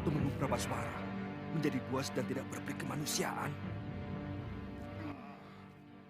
Tumenggung Prabaswara menjadi buas dan tidak berperi kemanusiaan.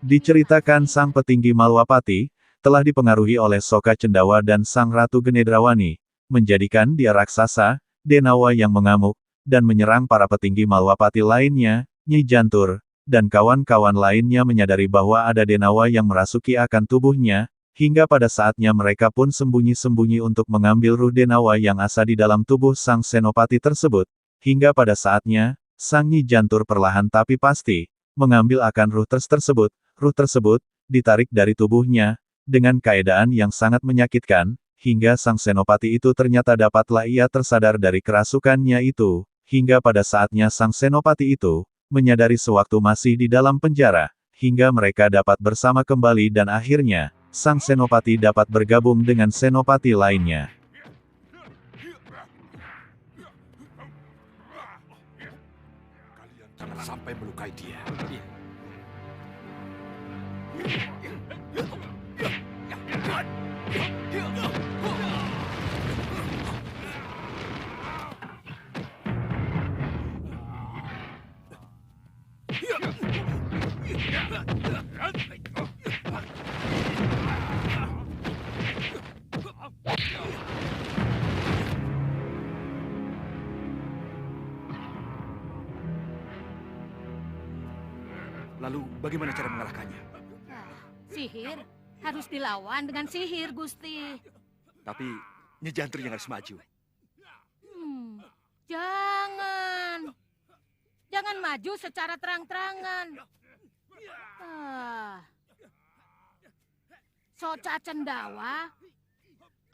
Diceritakan sang petinggi Malwapati, telah dipengaruhi oleh Soka Cendawa dan sang Ratu Genedrawani, menjadikan dia raksasa, Denawa yang mengamuk, dan menyerang para petinggi Malwapati lainnya, Nyi Jantur, dan kawan-kawan lainnya menyadari bahwa ada Denawa yang merasuki akan tubuhnya, hingga pada saatnya mereka pun sembunyi-sembunyi untuk mengambil ruh Denawa yang asa di dalam tubuh sang Senopati tersebut, hingga pada saatnya, sang Nyi Jantur perlahan tapi pasti, mengambil akan ruh tersebut, ditarik dari tubuhnya, dengan keadaan yang sangat menyakitkan, hingga sang Senopati itu ternyata dapatlah ia tersadar dari kerasukannya itu, hingga pada saatnya sang Senopati itu, menyadari sewaktu masih di dalam penjara, hingga mereka dapat bersama kembali dan akhirnya, sang Senopati dapat bergabung dengan Senopati lainnya. Jangan sampai melukai dia. Lalu bagaimana cara mengalahkannya? Sihir harus dilawan dengan sihir, Gusti. Tapi Nyi Jantur yang harus maju. Jangan. Jangan maju secara terang-terangan. Soca Cendawa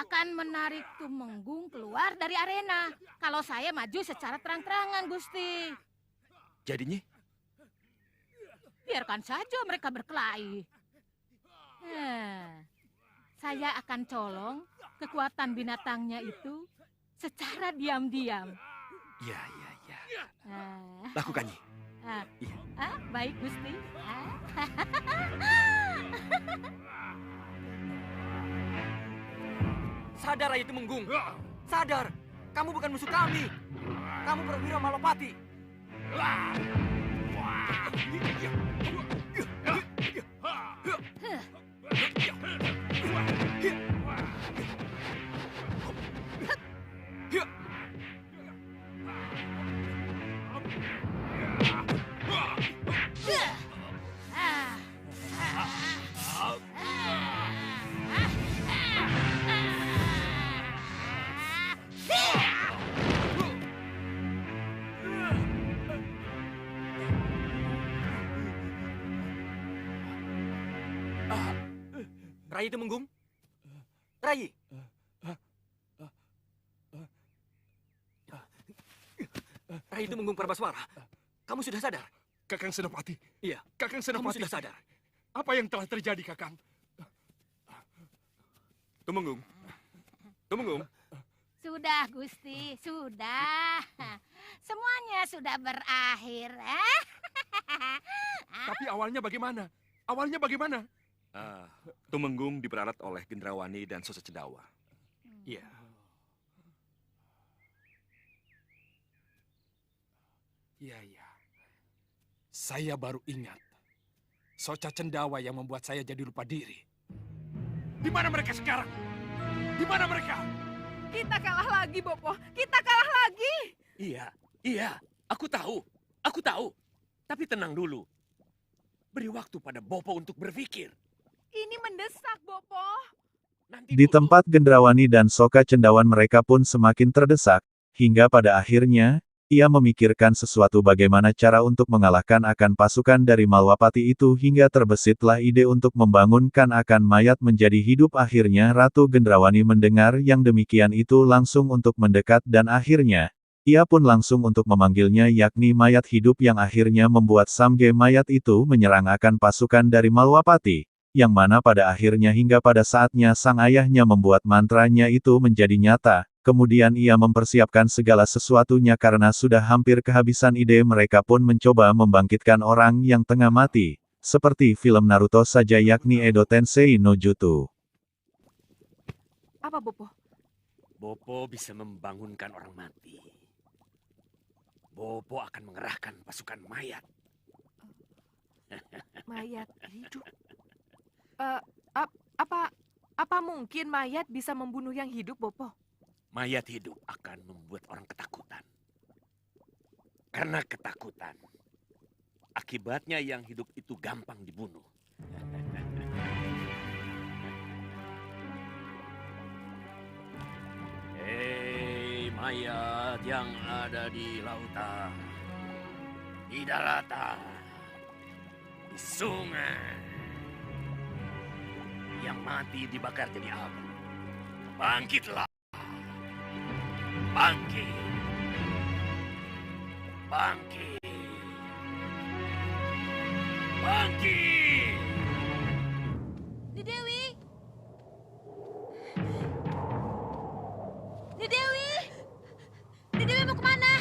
akan menarik Tumenggung keluar dari arena kalau saya maju secara terang-terangan, Gusti. Jadi Nyi? Biarkan saja mereka berkelahi. Saya akan colong kekuatan binatangnya itu secara diam-diam. Iya. Lakukan Nyi. Baik, Gusti. Sadar, Rai Tumenggung. Sadar, kamu bukan musuh kami. Kamu perwira Malopati. Rai Tumenggung? Rai! Rai Tumenggung Prabaswara, kamu sudah sadar? Kakang Senopati. Iya, Kakang kamu Senopati. sudah sadar. Apa yang telah terjadi, Kakang? Tumenggung. Tumenggung. Sudah, Gusti, sudah. Semuanya sudah berakhir. Tapi awalnya bagaimana? Awalnya bagaimana? Tumenggung diperalat oleh Gendrawani dan Soca Cendawa. Iya. Iya. Saya baru ingat. Soca Cendawa yang membuat saya jadi lupa diri. Di mana mereka sekarang? Di mana mereka? Kita kalah lagi, Bopo. Kita kalah lagi. Iya. Aku tahu. Tapi tenang dulu. Beri waktu pada Bopo untuk berpikir. Ini mendesak, Bopo. Di tempat Gendrawani dan Soka Cendawan mereka pun semakin terdesak, hingga pada akhirnya, ia memikirkan sesuatu bagaimana cara untuk mengalahkan akan pasukan dari Malwapati itu hingga terbesitlah ide untuk membangunkan akan mayat menjadi hidup. Akhirnya Ratu Gendrawani mendengar yang demikian itu langsung untuk mendekat dan akhirnya, ia pun langsung untuk memanggilnya yakni mayat hidup yang akhirnya membuat Samge mayat itu menyerang akan pasukan dari Malwapati, yang mana pada akhirnya hingga pada saatnya sang ayahnya membuat mantranya itu menjadi nyata. Kemudian ia mempersiapkan segala sesuatunya karena sudah hampir kehabisan ide. Mereka pun mencoba membangkitkan orang yang tengah mati, seperti film Naruto saja yakni Edo Tensei no Jutsu. Apa, Bopo? Bopo bisa membangunkan orang mati. Bopo akan mengerahkan pasukan mayat. Mayat hidup. Apa mungkin mayat bisa membunuh yang hidup, Bopo? Mayat hidup akan membuat orang ketakutan. Karena ketakutan, akibatnya yang hidup itu gampang dibunuh. Hei mayat yang ada di lautan, di daratan, di sungai, yang mati dibakar jadi abu. Bangkitlah. Bangkit. Bangkit. Bangkit. Di Dewi! Di Dewi! Di Dewi mau kemana?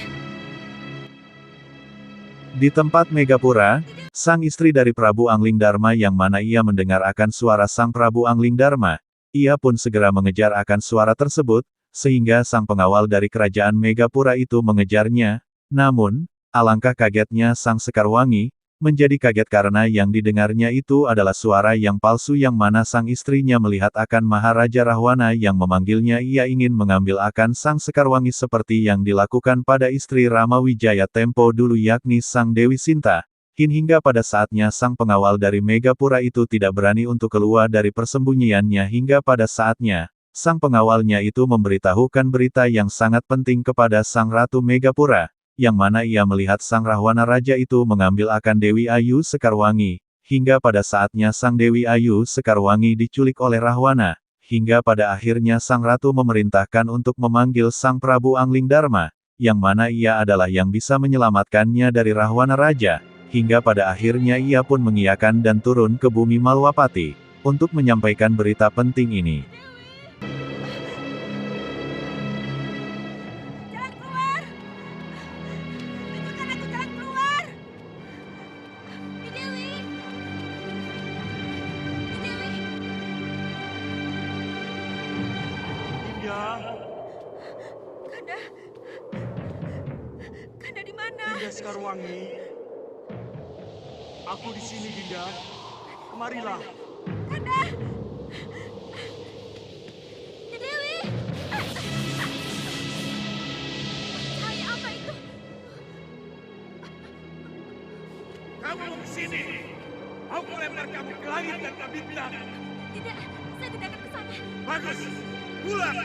Di tempat Megapura, sang istri dari Prabu Angling Dharma yang mana ia mendengar akan suara sang Prabu Angling Dharma, ia pun segera mengejar akan suara tersebut, sehingga sang pengawal dari kerajaan Megapura itu mengejarnya. Namun, alangkah kagetnya sang Sekarwangi, menjadi kaget karena yang didengarnya itu adalah suara yang palsu yang mana sang istrinya melihat akan Maharaja Rahwana yang memanggilnya. Ia ingin mengambil akan sang Sekarwangi seperti yang dilakukan pada istri Rama Wijaya tempo dulu yakni sang Dewi Sinta. Hingga pada saatnya sang pengawal dari Megapura itu tidak berani untuk keluar dari persembunyiannya hingga pada saatnya, sang pengawalnya itu memberitahukan berita yang sangat penting kepada sang Ratu Megapura, yang mana ia melihat sang Rahwana Raja itu mengambil akan Dewi Ayu Sekarwangi, hingga pada saatnya sang Dewi Ayu Sekarwangi diculik oleh Rahwana, hingga pada akhirnya sang Ratu memerintahkan untuk memanggil sang Prabu Angling Dharma, yang mana ia adalah yang bisa menyelamatkannya dari Rahwana Raja, hingga pada akhirnya ia pun mengiyakan dan turun ke bumi Malwapati, untuk menyampaikan berita penting ini. Jalan keluar! Tunjukkan aku jalan keluar! Di Dewi! Di Dewi! Dinda, Kanda! Kanda di mana? Dinda Sekarwangi. Aku di sini, Dinda. Kemarilah. Kanda! Di Dewi! Cahaya apa itu? Kamu ke sini. Aku lempar kamu ke langit dan ke bintang. Tidak, saya tidak akan ke sana. Bagus. Pulang.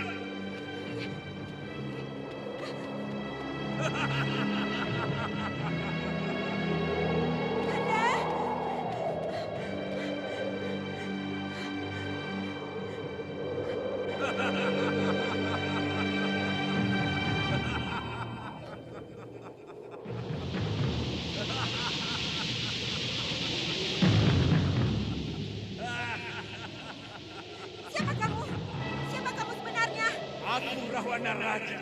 Kanda! Siapa kamu? Siapa kamu sebenarnya? Aku Rahwana Raja.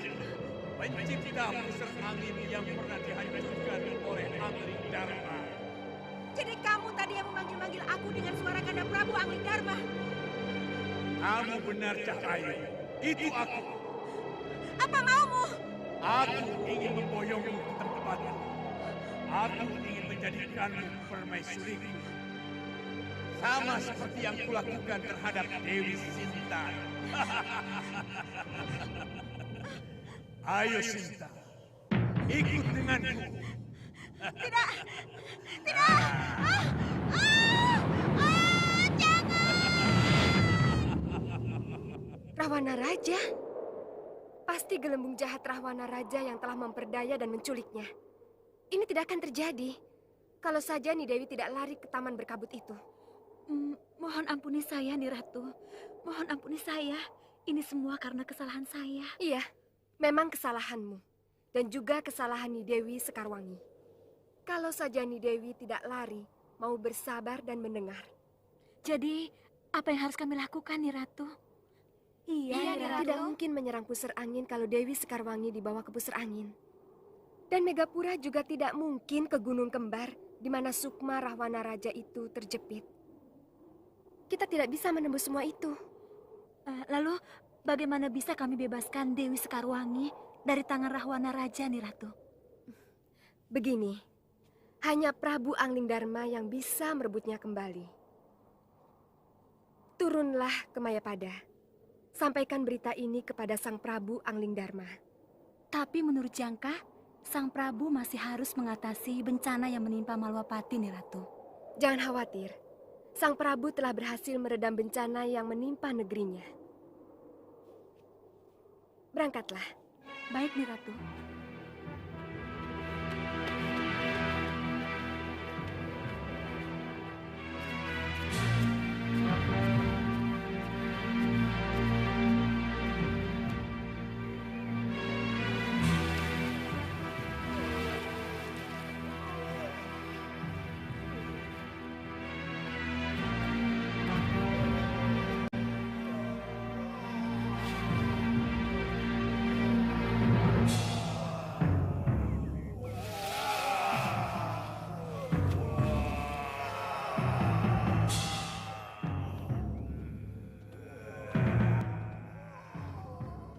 Pencipta pusar angin yang pernah dihancurkan oleh Angling Dharma. Jadi kamu tadi yang memanggil-manggil aku dengan suara Kanda Prabu Angling Dharma. Kamu benar, Cahayu. Itu aku. Apa maumu? Aku ingin memboyongmu ke tempatku. Aku ingin menjadikanmu permaisuriku. Sama seperti yang kulakukan terhadap Dewi Sinta. Ayo Sinta, ikut denganku. Tidak! Tidak! Jangan! Rahwana Raja? Pasti gelembung jahat Rahwana Raja yang telah memperdaya dan menculiknya. Ini tidak akan terjadi kalau saja Ni Dewi tidak lari ke taman berkabut itu. Mohon ampuni saya, Ni Ratu. Mohon ampuni saya. Ini semua karena kesalahan saya. Iya, memang kesalahanmu. Dan juga kesalahan Ni Dewi Sekarwangi. Kalau saja Ni Dewi tidak lari, mau bersabar dan mendengar. Jadi, apa yang harus kami lakukan, Ni Ratu? Iya, Ni Ratu. Tidak mungkin menyerang pusar angin kalau Dewi Sekarwangi dibawa ke pusar angin. Dan Megapura juga tidak mungkin ke Gunung Kembar, di mana Sukma Rahwana Raja itu terjepit. Kita tidak bisa menembus semua itu. Lalu, bagaimana bisa kami bebaskan Dewi Sekarwangi dari tangan Rahwana Raja, Ni Ratu? Begini, hanya Prabu Anglingdarma yang bisa merebutnya kembali. Turunlah ke Mayapada. Sampaikan berita ini kepada Sang Prabu Anglingdarma. Tapi menurut Jangka, Sang Prabu masih harus mengatasi bencana yang menimpa Malwapati, Ni Ratu. Jangan khawatir. Sang Prabu telah berhasil meredam bencana yang menimpa negerinya. Berangkatlah. Baik, Ni Ratu.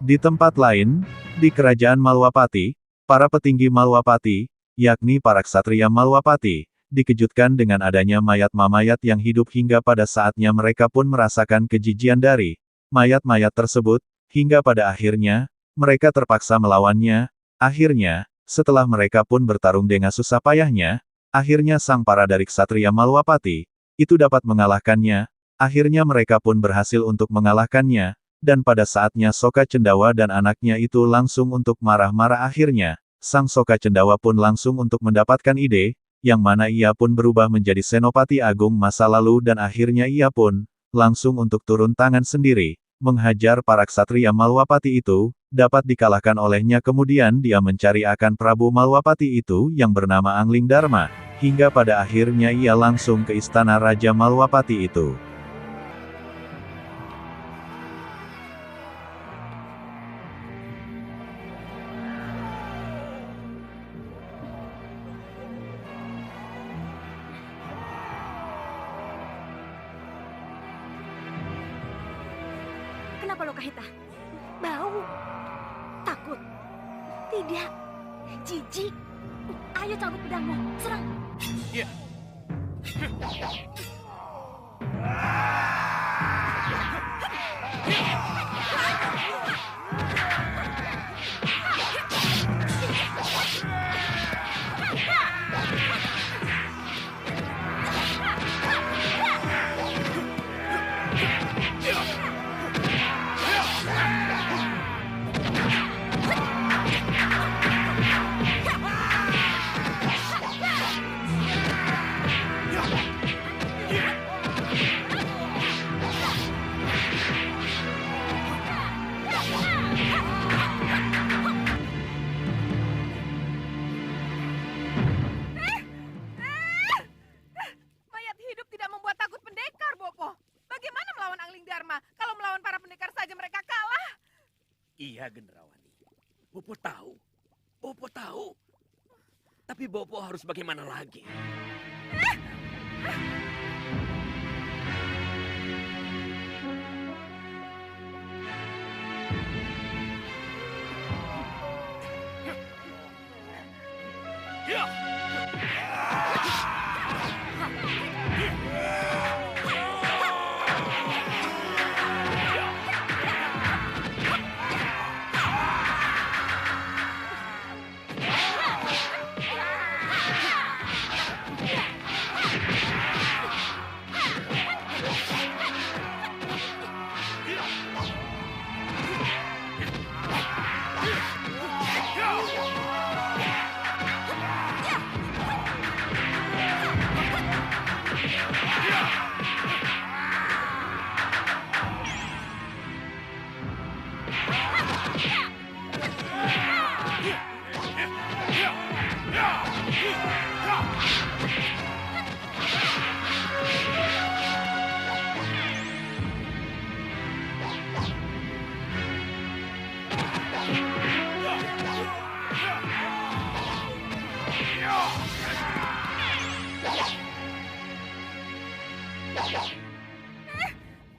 Di tempat lain, di kerajaan Malwapati, para petinggi Malwapati, yakni para ksatria Malwapati, dikejutkan dengan adanya mayat-mayat yang hidup hingga pada saatnya mereka pun merasakan kejijian dari mayat-mayat tersebut, hingga pada akhirnya, mereka terpaksa melawannya. Akhirnya, setelah mereka pun bertarung dengan susah payahnya, akhirnya sang para dari ksatria Malwapati, itu dapat mengalahkannya. Akhirnya mereka pun berhasil untuk mengalahkannya. Dan pada saatnya Soka Cendawa dan anaknya itu langsung untuk marah-marah akhirnya, sang Soka Cendawa pun langsung untuk mendapatkan ide, yang mana ia pun berubah menjadi Senopati Agung masa lalu dan akhirnya ia pun, langsung untuk turun tangan sendiri, menghajar para ksatria Malwapati itu, dapat dikalahkan olehnya kemudian dia mencari akan Prabu Malwapati itu yang bernama Anglingdarma, hingga pada akhirnya ia langsung ke istana Raja Malwapati itu. Kenapa Lokahita? Bau? Takut? Tidak. Jijik. Ayo cabut pedangmu. Serang. Iya. Mayat hidup tidak membuat takut pendekar, Bopo. Bagaimana melawan Anglingdarma? Kalau melawan para pendekar saja mereka kalah. Iya, Gendrawani. Bopo tahu. Bopo tahu. Tapi Bopo harus bagaimana lagi?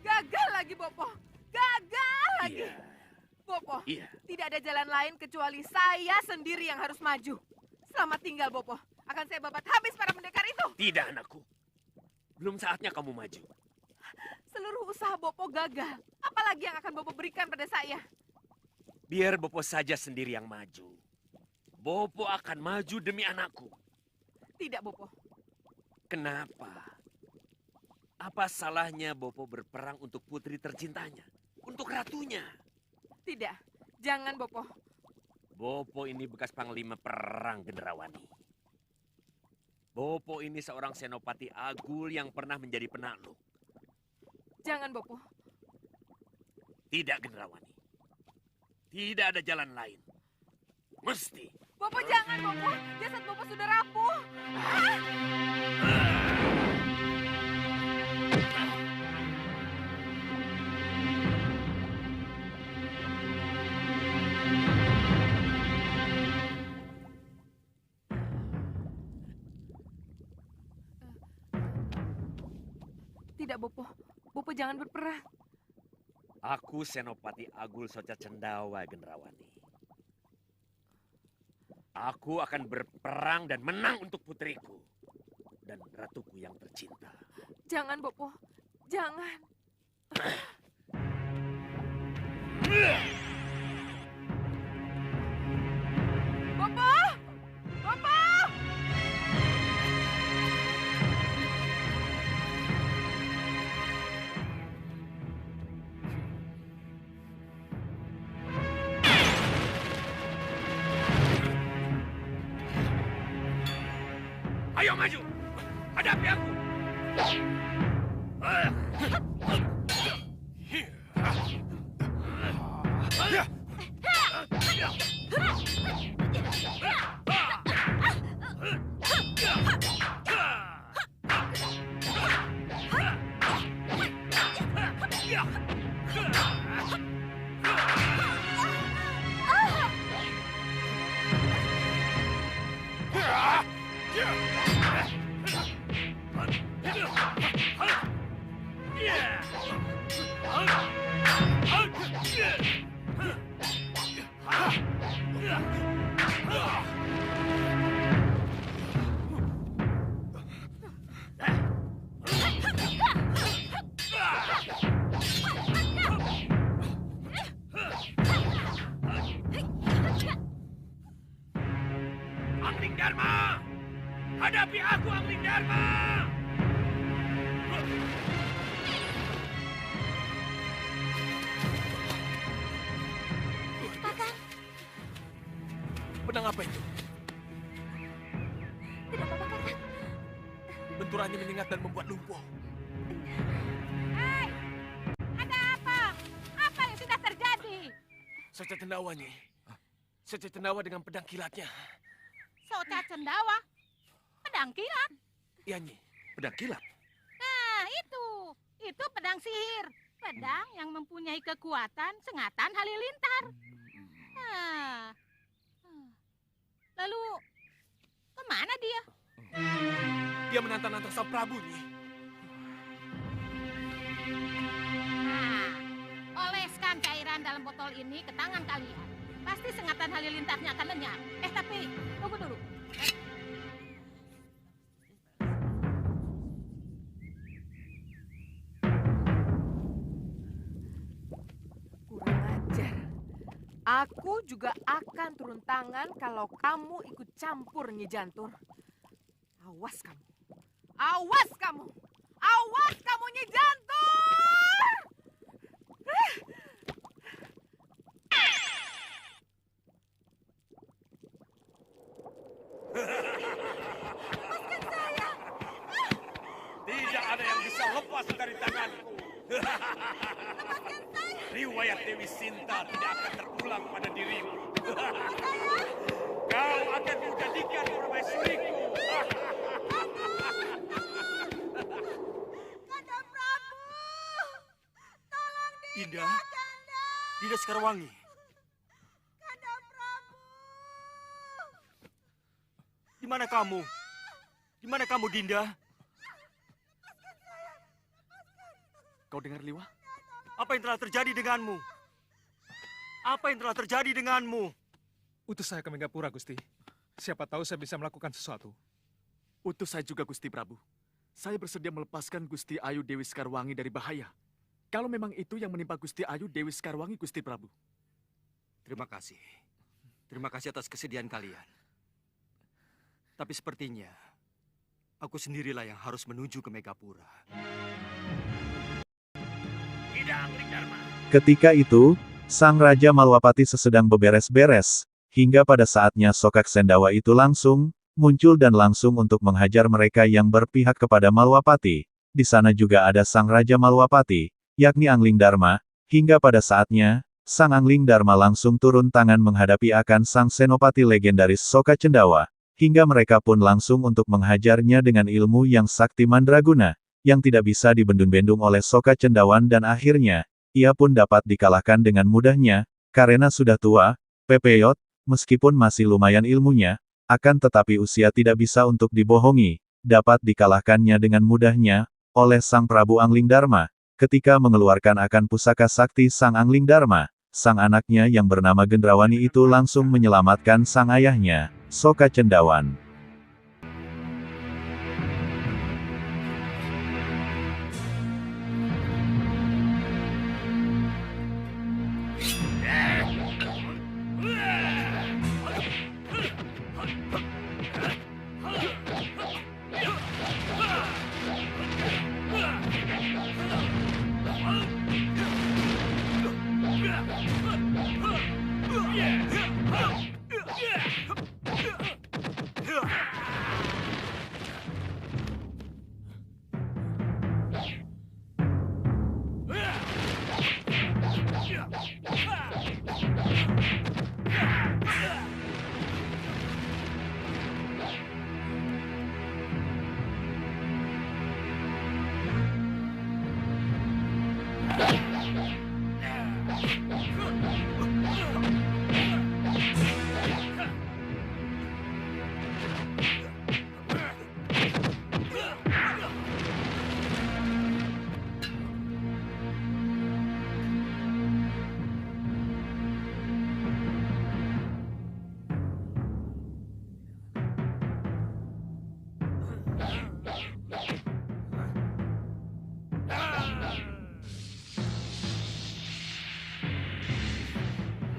Gagal lagi, Bopo. Gagal lagi. Iya. Bopo, Iya. tidak ada jalan lain kecuali saya sendiri yang harus maju. Selamat tinggal, Bopo. Akan saya babat habis para pendekar itu. Tidak, anakku. Belum saatnya kamu maju. Seluruh usaha Bopo gagal. Apalagi yang akan Bopo berikan pada saya? Biar Bopo saja sendiri yang maju. Bopo akan maju demi anakku. Tidak, Bopo. Kenapa? Apa salahnya Bopo berperang untuk putri tercintanya? Untuk ratunya? Tidak. Jangan, Bopo. Bopo ini bekas panglima perang Gendrawani. Bopo ini seorang senopati agul yang pernah menjadi penakluk. Jangan, Bopo. Tidak, Gendrawani. Tidak ada jalan lain. Mesti. Bopo, jangan, Bopo. Jasad Bopo sudah rapuh. Tidak, Bopo. Bopo jangan berperang. Aku Senopati Agul Soca Cendawa, Gendrawani. Aku akan berperang dan menang untuk putriku. Dan ratuku yang tercinta. Jangan, Bopo. Jangan. Bopo! Bopo! Ayo maju, hadapi aku. Angling Dharma! Hadapi aku, Angling Dharma! Pedang apa itu? Tidak apa-apa, Kakang. Benturannya menyengat dan membuat lumpuh. Hei, ada apa? Apa yang sudah terjadi? Soca Cendawa, Nyi. Soca Cendawa dengan pedang kilatnya. Soca Cendawa? Pedang kilat? Iya, Nyi. Pedang kilat. Nah, itu pedang sihir. Pedang yang mempunyai kekuatan sengatan halilintar. Nah, lalu kemana dia? Dia menantang-nantang Sang Prabu, Nyi. Nah, oleskan cairan dalam botol ini ke tangan kalian. Pasti sengatan halilintarnya akan lenyap. Tapi tunggu dulu. Kurang ajar. Aku juga akan turun tangan kalau kamu ikut campur, Nyi Jantur. Awas kamu. Awas kamu. Awas kamu, Nyi Jantur! Tidak ada yang bisa lepas dari tanganku. Riwayat Dewi Sinta tidak akan terulang pada dirimu. Kau akan kujadikan permaisuriku. Kanda Prabu! Tolong Dinda? Dinda Sekarwangi? Kanda Prabu! Di mana kamu? Di mana kamu, Dinda? Kau dengar, Liwa? Apa yang telah terjadi denganmu? Apa yang telah terjadi denganmu? Utus saya ke Megapura, Gusti. Siapa tahu saya bisa melakukan sesuatu. Utus saya juga, Gusti Prabu. Saya bersedia melepaskan Gusti Ayu Dewi Sekarwangi dari bahaya. Kalau memang itu yang menimpa Gusti Ayu Dewi Sekarwangi, Gusti Prabu. Terima kasih. Terima kasih atas kesediaan kalian. Tapi sepertinya aku sendirilah yang harus menuju ke Megapura. Tidak, Angling Dharma. Ketika itu, Sang Raja Malwapati sesedang beberes-beres, hingga pada saatnya Sokak Sendawa itu langsung muncul dan langsung untuk menghajar mereka yang berpihak kepada Malwapati. Di sana juga ada Sang Raja Malwapati, yakni Angling Dharma, hingga pada saatnya, Sang Angling Dharma langsung turun tangan menghadapi akan Sang Senopati legendaris Soka Cendawa, hingga mereka pun langsung untuk menghajarnya dengan ilmu yang sakti mandraguna, yang tidak bisa dibendung-bendung oleh Soka Cendawan dan akhirnya, ia pun dapat dikalahkan dengan mudahnya, karena sudah tua, Pepeyot, meskipun masih lumayan ilmunya, akan tetapi usia tidak bisa untuk dibohongi, dapat dikalahkannya dengan mudahnya, oleh Sang Prabu Angling Dharma, ketika mengeluarkan akan pusaka sakti Sang Angling Dharma, sang anaknya yang bernama Gendrawani itu langsung menyelamatkan sang ayahnya, Soka Cendawan.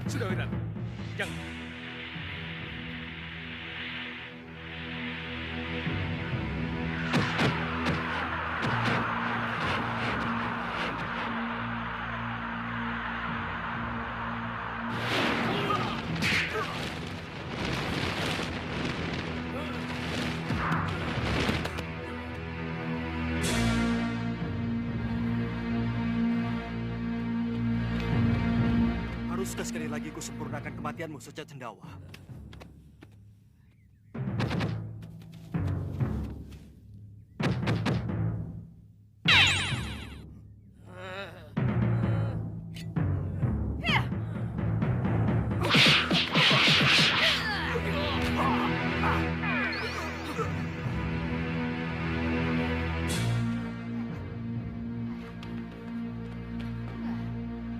Sudah, Wiran. Jangan. Haruskah sekali lagi ku sempurnakan kematianmu, Soka Cendawa?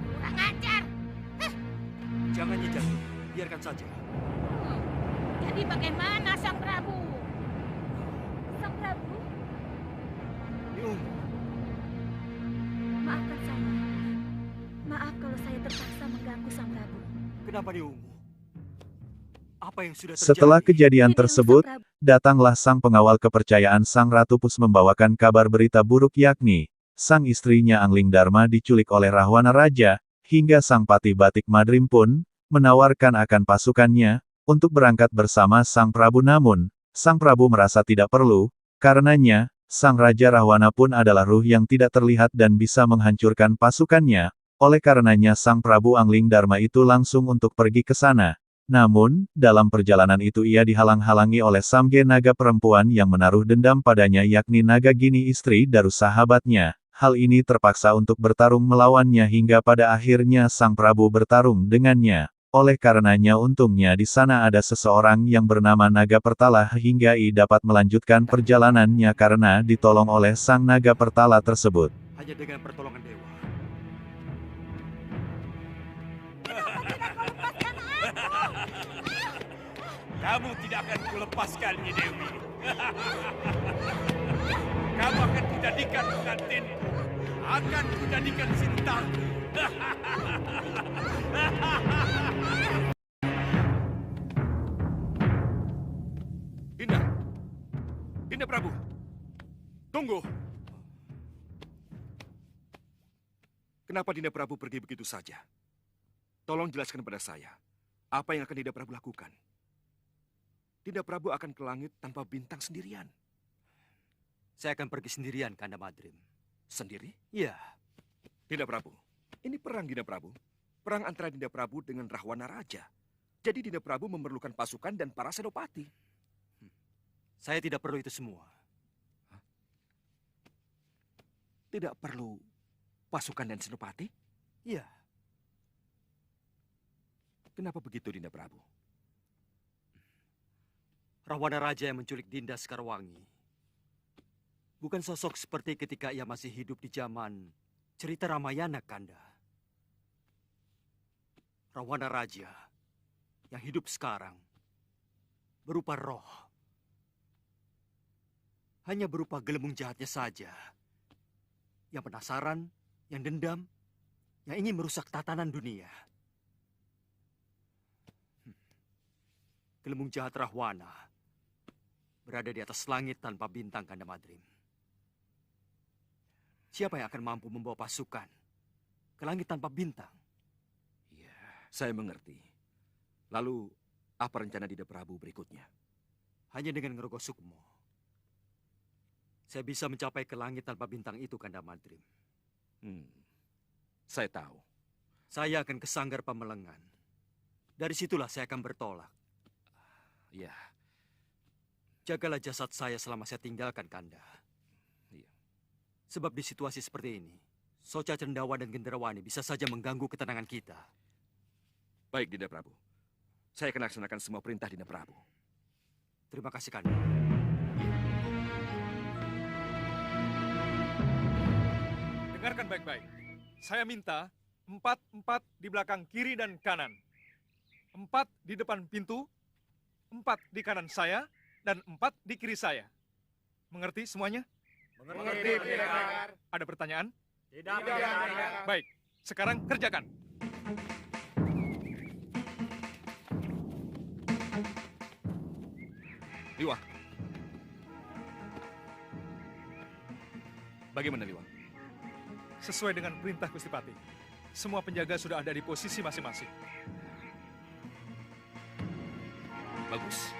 Kurang ajar. Jangan nyejar, biarkan saja. Jadi bagaimana Sang Prabu? Sang Prabu, Niungu, maafkan saya. Maaf kalau saya terpaksa mengganggu Sang Prabu. kenapa Niungu? Apa yang sudah terjadi? Setelah kejadian Ini tersebut, Sang Prabu. datanglah sang pengawal kepercayaan Sang Ratu Pus membawakan kabar berita buruk yakni, sang istrinya Angling Dharma diculik oleh Rahwana Raja, hingga sang Patih Batik Madrim pun, menawarkan akan pasukannya, untuk berangkat bersama Sang Prabu namun, Sang Prabu merasa tidak perlu, karenanya, Sang Raja Rahwana pun adalah ruh yang tidak terlihat dan bisa menghancurkan pasukannya, oleh karenanya Sang Prabu Angling Dharma itu langsung untuk pergi ke sana. Namun, dalam perjalanan itu ia dihalang-halangi oleh Samge naga perempuan yang menaruh dendam padanya yakni Naga Gini istri dari sahabatnya. Hal ini terpaksa untuk bertarung melawannya hingga pada akhirnya Sang Prabu bertarung dengannya. Oleh karenanya untungnya di sana ada seseorang yang bernama Naga Pertala hingga ia dapat melanjutkan perjalanannya karena ditolong oleh Sang Naga Pertala tersebut. Hanya dengan pertolongan dewa. Kamu tidak akan kulepaskan, Nyi Dewi. Kamu akan kujadikan pengantinku. Akan kujadikan cintaku. Dinda. Dinda Prabu. Tunggu. Kenapa Dinda Prabu pergi begitu saja? Tolong jelaskan pada saya, apa yang akan Dinda Prabu lakukan? Dinda Prabu akan ke langit tanpa bintang sendirian. Saya akan pergi sendirian, Kanda Madrim. Sendiri? Iya. Dinda Prabu, ini perang Dinda Prabu. Perang antara Dinda Prabu dengan Rahwana Raja. Jadi Dinda Prabu memerlukan pasukan dan para senopati. Saya tidak perlu itu semua. Tidak perlu pasukan dan senopati? Iya. Kenapa begitu, Dinda Prabu? Rahwana Raja yang menculik Dinda Sekarwangi bukan sosok seperti ketika ia masih hidup di zaman cerita Ramayana, Kanda. Rahwana Raja yang hidup sekarang berupa roh. Hanya berupa gelembung jahatnya saja. Yang penasaran, yang dendam, yang ingin merusak tatanan dunia. Gelembung jahat Rahwana berada di atas langit tanpa bintang, Kanda Madrim. Siapa yang akan mampu membawa pasukan ke langit tanpa bintang? Ya, saya mengerti. Lalu, apa rencana Dinda Prabu berikutnya? Hanya dengan ngerogoh sukmo, saya bisa mencapai ke langit tanpa bintang itu, Kanda Madrim. Saya tahu. Saya akan ke Sanggar Pamelengan. Dari situlah saya akan bertolak. Ya. Jagalah jasad saya selama saya tinggalkan, Kanda. Iya. Sebab di situasi seperti ini, Soca Cendawa dan Gendrawani bisa saja mengganggu ketenangan kita. Baik, Dinda Prabu. Saya akan laksanakan semua perintah Dinda Prabu. Terima kasih, Kanda. Dengarkan baik-baik. Saya minta 4 di belakang kiri dan kanan. 4 di depan pintu, 4 di kanan saya, dan 4 di kiri saya. Mengerti semuanya? Mengerti, Pendekar. Ada pertanyaan? Tidak, Pendekar. Baik, sekarang kerjakan. Liwa. Bagaimana, Liwa? Sesuai dengan perintah Gustipati. Semua penjaga sudah ada di posisi masing-masing. Bagus.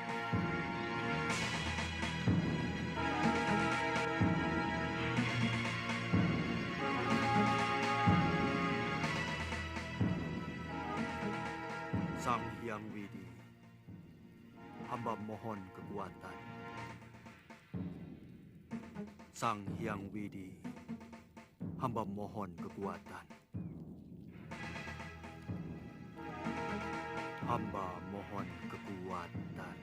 Sang Hyang Widi, hamba mohon kekuatan. Sang Hyang Widi, hamba mohon kekuatan. Hamba mohon kekuatan.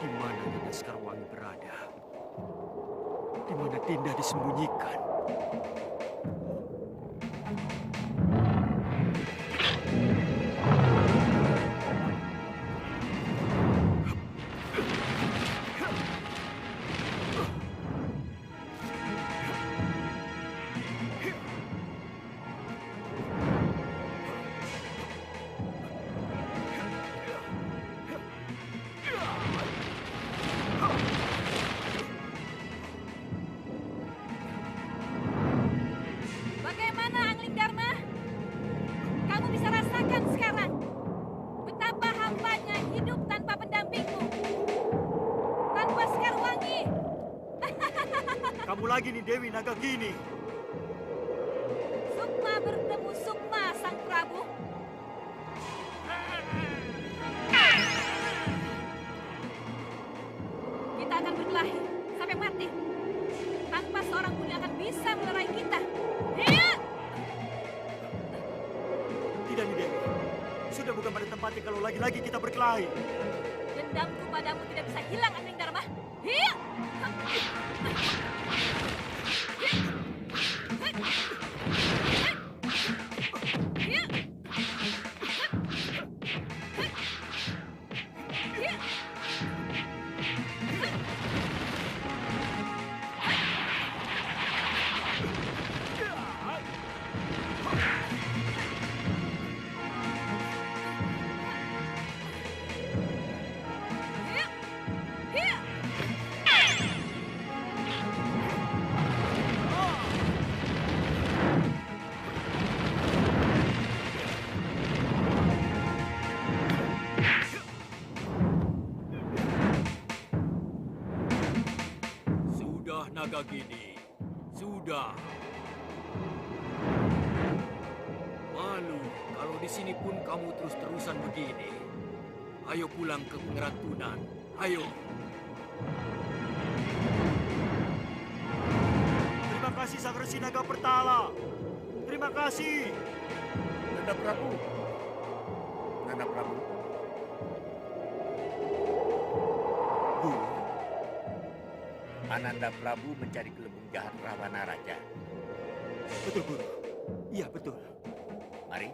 Di mana Dinda Sekarwangi berada? Di mana Dinda disembunyikan? Bagaimana, Angling Dharma? Kamu bisa rasakan sekarang betapa hambanya hidup tanpa pendampingmu. Tanpa Sekarwangi. Kamu lagi nih Dewi Nagagini. Sukma bertemu Sukma, Sang Prabu. Kita akan berkelahi sampai mati. Tanpa apa seorang pun yang akan bisa melerai kita. Iya! Tidak, Dewi. Sudah bukan pada tempatnya kalau lagi-lagi kita berkelahi. Dendamku padamu tidak bisa hilang, Angling Dharma. Iya! Sudah, Nagagini. Sudah. Malu kalau di sini pun kamu terus-terusan begini. Ayo pulang ke pengerantunan. Ayo. Terima kasih Sang Resi Naga Pertala. Terima kasih. Nanda Prabu. Nanda Prabu. Guru, Ananda Prabu mencari gelembung jahat Rawana Raja. Betul, Guru. Iya, betul. Mari,